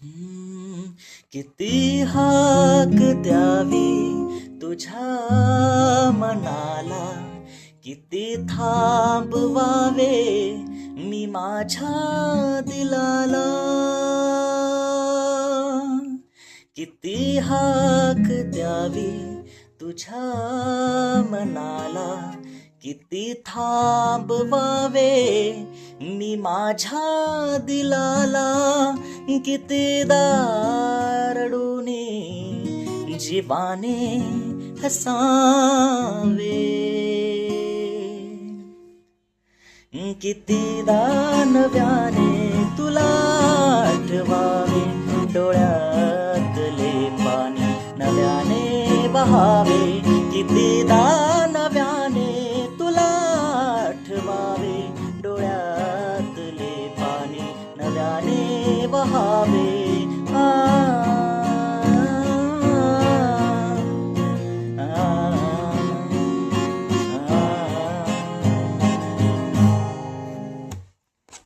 हम्म, किती हाक द्यावी तुझ्या मनाला, किती थांबवावे मी माझ्या दिलाला. किती हाक द्यावी तुझ्या मनाला, किती थांबवावे मी माझ्या दिलाला. कितीदा रडूनी जीवाने हसावे, कितीदा नव्याने तुला आठवावे. डोळ्यातले पाणी नव्याने बहावे, कितीदा नव्याने तुला आठवावे. डोळ्यातले पाणी नव्याने बहावे.